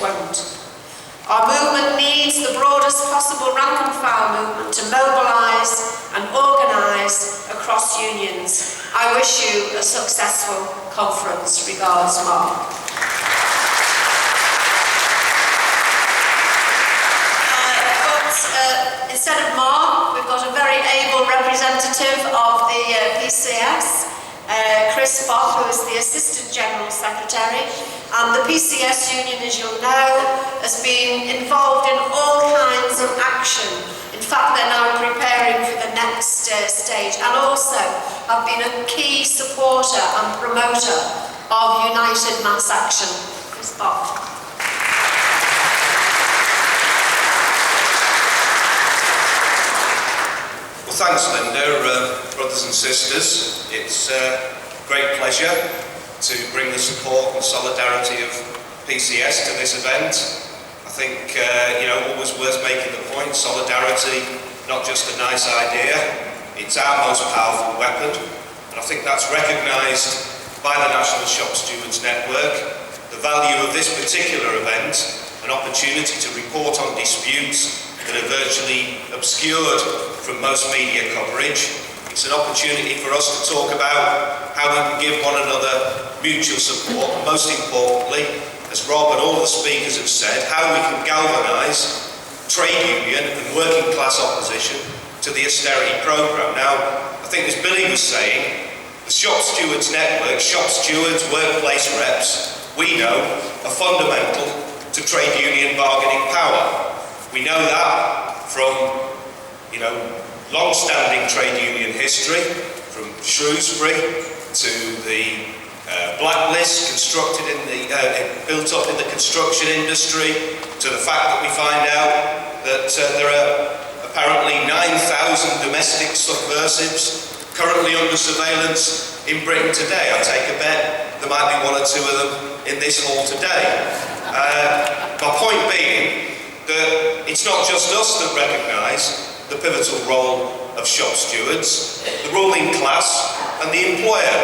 won't. Our movement needs the broadest possible rank and file movement to mobilise and organise across unions. I wish you a successful conference. Regards, Mark. Instead of Mark, we've got a very able representative of the PCS, Chris Bock, who is the Assistant General Secretary. And the PCS union, as you'll know, has been involved in all kinds of action. In fact, they're now preparing for the next stage, and also have been a key supporter and promoter of United Mass Action. Chris Bock. Well, thanks, Linda. Brothers and sisters, it's a great pleasure to bring the support and solidarity of PCS to this event. I think, always worth making the point, solidarity, not just a nice idea, it's our most powerful weapon, and I think that's recognised by the National Shop Stewards Network. The value of this particular event, an opportunity to report on disputes that are virtually obscured from most media coverage. It's an opportunity for us to talk about how we can give one another mutual support, and most importantly, as Rob and all the speakers have said, how we can galvanise trade union and working class opposition to the austerity programme. Now, I think as Billy was saying, the Shop Stewards Network, shop stewards, workplace reps, we know are fundamental to trade union bargaining power. We know that from, long-standing trade union history, from Shrewsbury to the blacklist built up in the construction industry, to the fact that we find out that there are apparently 9,000 domestic subversives currently under surveillance in Britain today. I take a bet there might be one or two of them in this hall today. My point being that it's not just us that recognise the pivotal role of shop stewards. The ruling class and the employer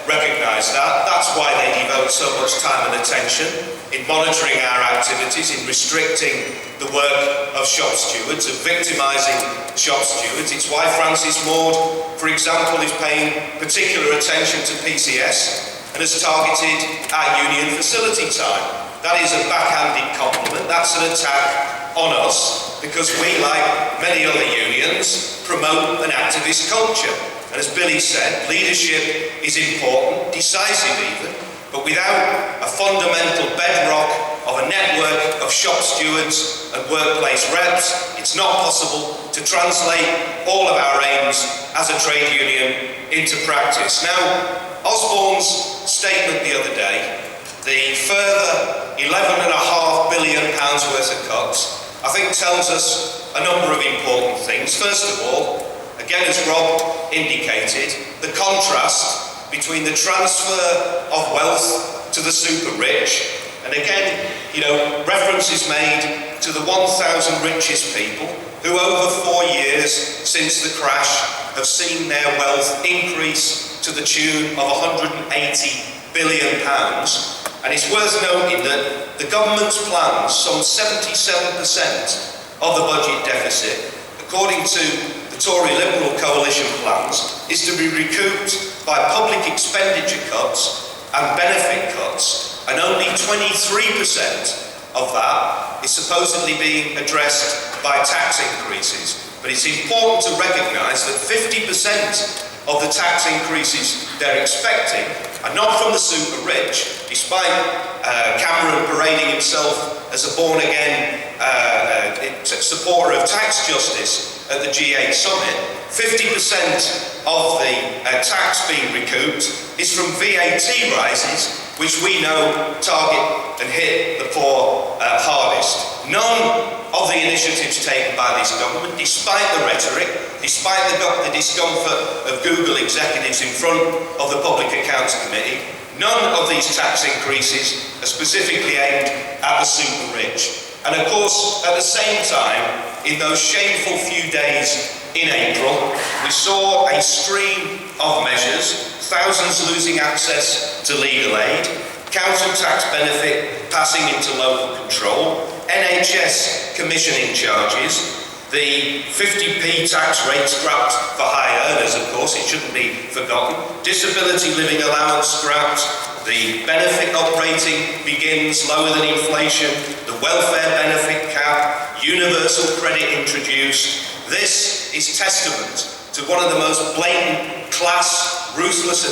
recognise that. That's why they devote so much time and attention in monitoring our activities, in restricting the work of shop stewards, of victimising shop stewards. It's why Francis Maud, for example, is paying particular attention to PCS and has targeted our union facility time. That is a backhanded compliment. That's an attack on us because we, like many other unions, promote an activist culture. And as Billy said, leadership is important, decisive even, but without a fundamental bedrock of a network of shop stewards and workplace reps, it's not possible to translate all of our aims as a trade union into practice. Now, Osborne's statement the other day, the further £11.5 billion worth of cuts, I think tells us a number of important things. First of all, again as Rob indicated, the contrast between the transfer of wealth to the super rich, and again, reference is made to the 1,000 richest people who over 4 years since the crash have seen their wealth increase to the tune of £180 billion. And it's worth noting that the government's plans, some 77% of the budget deficit, according to the Tory Liberal coalition plans, is to be recouped by public expenditure cuts and benefit cuts, and only 23% of that is supposedly being addressed by tax increases. But it's important to recognise that 50% of the tax increases they're expecting are not from the super rich, despite Cameron parading himself as a born-again supporter of tax justice at the G8 summit. 50% of the tax being recouped is from VAT rises, which we know target and hit the poor hardest. None of the initiatives taken by this government, despite the rhetoric, despite the discomfort of Google executives in front of the Public Accounts Committee, none of these tax increases are specifically aimed at the super rich. And of course, at the same time, in those shameful few days in April, we saw a stream of measures, thousands losing access to legal aid, council tax benefit passing into local control, NHS commissioning charges, the 50p tax rate scrapped for high earners, of course, it shouldn't be forgotten, disability living allowance scrapped, the benefit operating begins lower than inflation, the welfare benefit cap, universal credit introduced. This is testament to one of the most blatant ruthless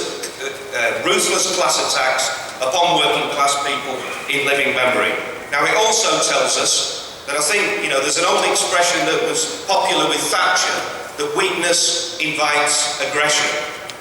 class attacks upon working class people in living memory. Now it also tells us that I think, there's an old expression that was popular with Thatcher, that weakness invites aggression.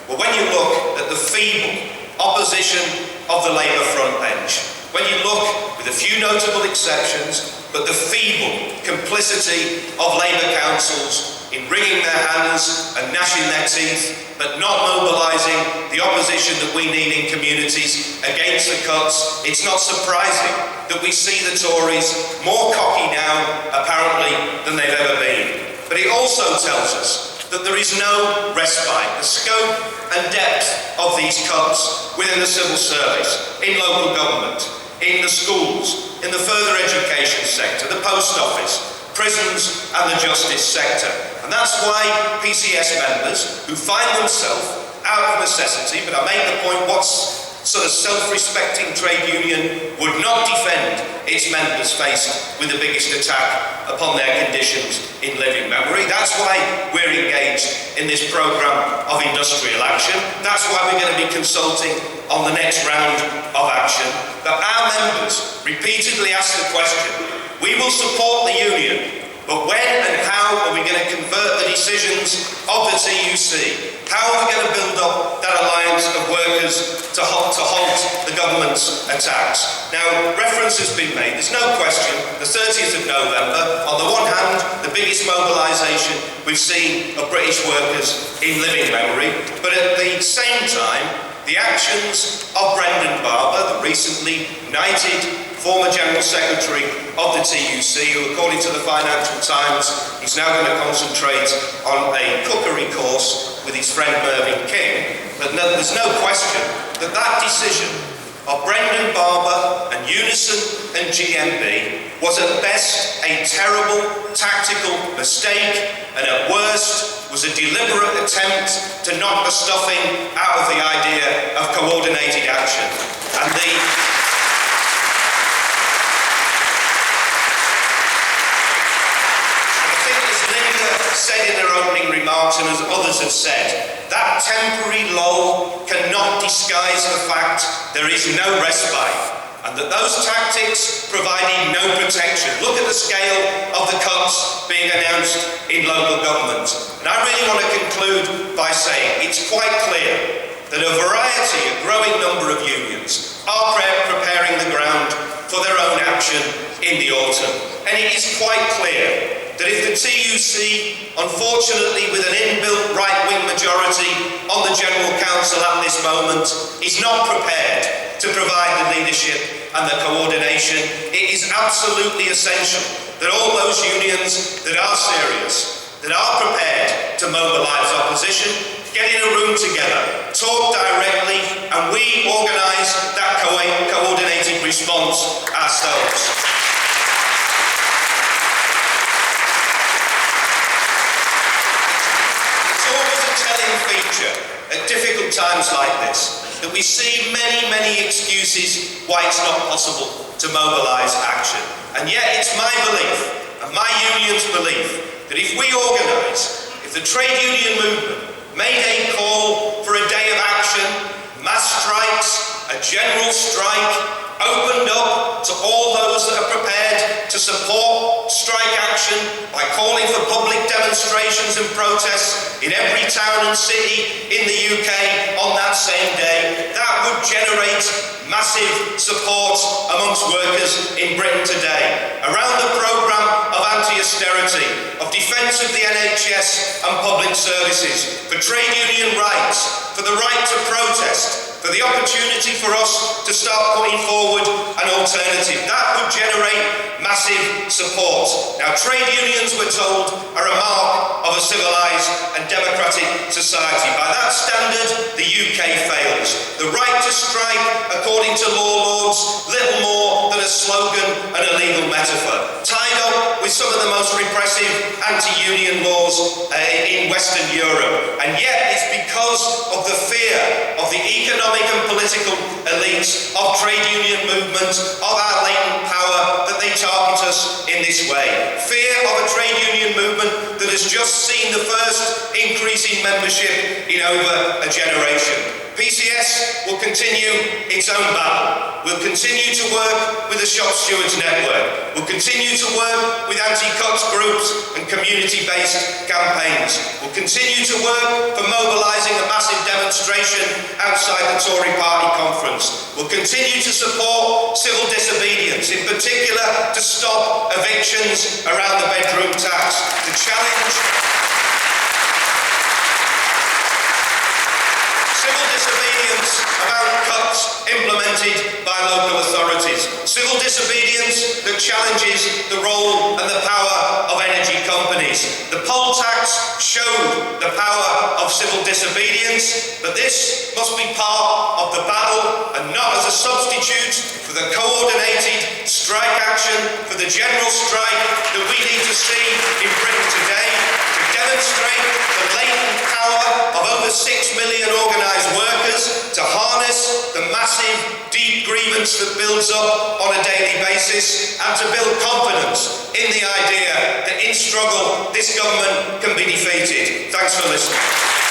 Well, when you look at the feeble opposition of the Labour front bench, when you look, with a few notable exceptions, but the feeble complicity of Labour councils in wringing their hands and gnashing their teeth, but not mobilising the opposition that we need in communities against the cuts, it's not surprising that we see the Tories more cocky now, apparently, than they've ever been. But it also tells us that there is no respite. The scope and depth of these cuts within the civil service, in local government, in the schools, in the further education sector, the post office, prisons and the justice sector. And that's why PCS members who find themselves out of necessity, but I make the point, what sort of self-respecting trade union would not defend its members faced with the biggest attack upon their conditions in living memory. That's why we're engaged in this programme of industrial action. That's why we're going to be consulting on the next round of action. But our members repeatedly ask the question, we will support the union, but when and how are we going to convert the decisions of the TUC? How are we going to build up that alliance of workers to halt the government's attacks? Now, reference has been made, there's no question, the 30th of November, on the one hand, the biggest mobilisation we've seen of British workers in living memory, but at the same time, the actions of Brendan Barber, the recently knighted former General Secretary of the TUC, who, according to the Financial Times, is now going to concentrate on a cookery course with his friend Mervyn King. But there's no question that that decision of Brendan Barber and Unison and GMB was at best a terrible tactical mistake, and at worst was a deliberate attempt to knock the stuffing out of the idea of coordinated action. And said in their opening remarks, and as others have said, that temporary lull cannot disguise the fact there is no respite, and that those tactics provided no protection. Look at the scale of the cuts being announced in local government. And I really want to conclude by saying it's quite clear that a growing number of unions are preparing the ground for their own action in the autumn. And it is quite clear that if the TUC, unfortunately with an inbuilt right-wing majority on the General Council at this moment, is not prepared to provide the leadership and the coordination, it is absolutely essential that all those unions that are serious, that are prepared to mobilise opposition, get in a room together, talk directly, and we organise that coordinated response ourselves. Feature at difficult times like this that we see many excuses why it's not possible to mobilise action. And yet it's my belief and my union's belief that if we organise, if the trade union movement made a call for a day of action, mass strikes, a general strike, opened up to all those that are prepared to support strike action by calling for public demonstrations and protests in every town and city in the UK on that same day, that would generate massive support amongst workers in Britain today. Around the programme of anti-austerity, of defence of the NHS and public services, for trade union rights, for the right to protest, for the opportunity for us to start putting forward an alternative. That would generate massive support. Now, trade unions, we're told, are a mark of a civilised and democratic society. By that standard, the UK fails. The right to strike, according to law lords, little more than a slogan and a legal metaphor, tied up with some of the most repressive anti-union laws in Western Europe. And yet it's because of the fear of the economic and political elites, of trade union movement, of our latent power, that they target us in this way. Fear of a trade union movement that has just seen the first increase in membership in over a generation. PCS will continue its own battle. We'll continue to work with the Shop Stewards Network. We'll continue to work with anti-cuts groups and community-based campaigns. We'll continue to work for mobilising a massive demonstration outside the Tory party conference. We'll continue to support civil disobedience, in particular to stop evictions around the bedroom tax, to challenge civil disobedience about cuts implemented by local authorities. Civil disobedience that challenges the role and the power of energy companies. The poll tax showed the power of civil disobedience, but this must be part of the battle and not as a substitute for the coordinated strike action, for the general strike that we need to see in Britain today to demonstrate the latent power of over 6 million organised workers, to harness the massive, deep grievance that builds up on a daily basis, and to build confidence in the idea that in struggle this government can be defeated. Thanks for listening.